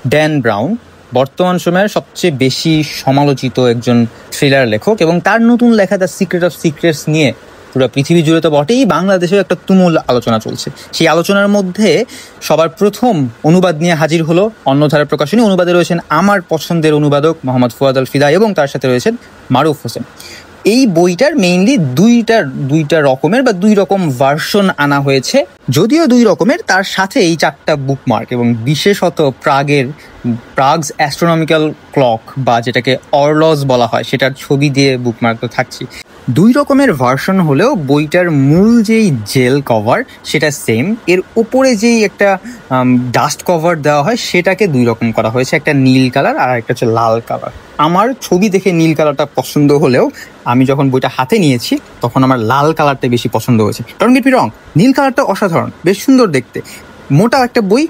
Dan brown বর্তমান সময়ের সবচেয়ে বেশি সমালোচিত একজন থ্রিলার লেখক, এবং তার নতুন লেখা দ্য সিক্রেট অফ সিক্রেটস নিয়ে পুরো পৃথিবী জুড়ে তো বটেই, বাংলাদেশেও একটা তুমুল আলোচনা চলছে। সেই আলোচনার মধ্যে সবার প্রথম অনুবাদ নিয়ে হাজির হলো অন্যধারা প্রকাশনী। অনুবাদে রয়েছেন আমার পছন্দের অনুবাদক মোহাম্মদ ফুয়াদ আল ফিদা, এবং তার সাথে রয়েছেন মারুফ হোসেন। এই বইটার মেইনলি দুইটা রকমের বা দুই রকম ভার্সন আনা হয়েছে, যদিও দুই রকমের, তার সাথে এই 4টা বুকমার্ক এবং বিশেষত প্রাগস অ্যাস্ট্রোনমিক্যাল ক্লক বা যেটাকে অরলজ বলা হয় সেটার ছবি দিয়ে বুকমার্ক তো থাকছে। দুই রকমের ভার্সন হলেও বইটার মূল যেই জেল কভার সেটা সেম। এর উপরে যেই একটা ডাস্ট কভার দেওয়া হয় সেটাকে দুই রকম করা হয়েছে, একটা নীল কালার আর একটা হচ্ছে লাল কালার। আমার ছবি দেখে নীল কালারটা পছন্দ হলেও আমি যখন বইটা হাতে নিয়েছি তখন আমার লাল কালারটা বেশি পছন্দ হয়েছে। কারণ কি রং, নীল কালারটা অসাধারণ, বেশ সুন্দর দেখতে, মোটা একটা বই,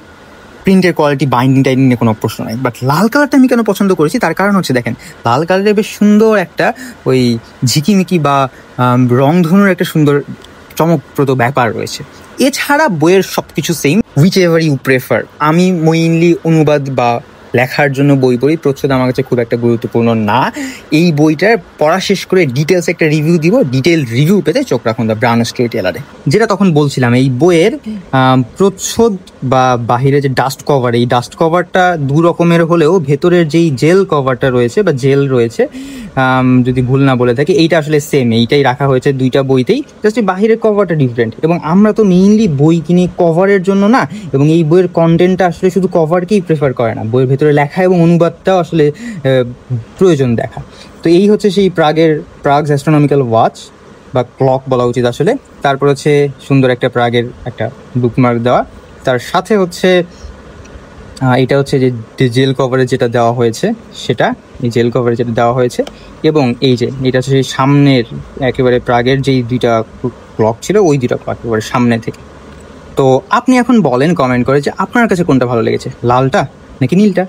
প্রিন্টের কোয়ালিটি, বাইন্ডিং টাইন্ডিং নিয়ে কোনো প্রশ্ন নাই। বাট লাল কালারটা আমি কেন পছন্দ করেছি তার কারণ হচ্ছে, দেখেন লাল কালারের বেশ সুন্দর একটা ওই ঝিকিমিকি বা রংধনুর একটা সুন্দর চমকপ্রদ ব্যাপার রয়েছে। এছাড়া বইয়ের সব কিছু same, whichever you prefer. আমি মেইনলি অনুবাদ বা লেখার জন্য বই পড়ি, প্রচ্ছদ আমার কাছে খুব একটা গুরুত্বপূর্ণ না। এই বইটার পড়া শেষ করে ডিটেলস একটা রিভিউ দিব, ডিটেল রিভিউ পেতে চোখ রাখুন দ্য ব্রাউন স্টোরি টেলারে। যেটা তখন বলছিলাম, এই বইয়ের প্রচ্ছদ বা বাহিরে যে ডাস্ট কভার, এই ডাস্ট কভারটা দু রকমের হলেও ভেতরের যেই জেল কভারটা রয়েছে বা জেল রয়েছে, যদি ভুল না বলে থাকি, এইটা আসলে সেম, এইটাই রাখা হয়েছে দুইটা বইতেই, জাস্ট বাহিরের কভারটা ডিফারেন্ট। এবং আমরা তো মেইনলি বই কিনি কভারের জন্য না, এবং এই বইয়ের কন্টেন্টটা আসলে শুধু কভারকেই প্রেফার করে না, বইয়ের ভেতরে লেখা এবং অনুবাদটাও আসলে প্রয়োজন দেখা। তো এই হচ্ছে সেই প্রাগস অ্যাস্ট্রোনমিক্যাল ওয়াচ বা ক্লক বলা উচিত আসলে। তারপর হচ্ছে সুন্দর একটা প্রাগের একটা বুকমার্ক দেওয়া, তার সাথে হচ্ছে এটা হচ্ছে যে জেল কভারে যেটা দেওয়া হয়েছে সেটা, এই জেল কভারে যেটা দেওয়া হয়েছে, এবং এই যে এটা হচ্ছে সেই সামনের একেবারে প্রাগের যেই দুইটা ক্লক ছিল ওই দুইটা ক্লক একেবারে সামনে থেকে। তো আপনি এখন বলেন কমেন্ট করে যে আপনার কাছে কোনটা ভালো লেগেছে, লালটা নাকি নীলটা?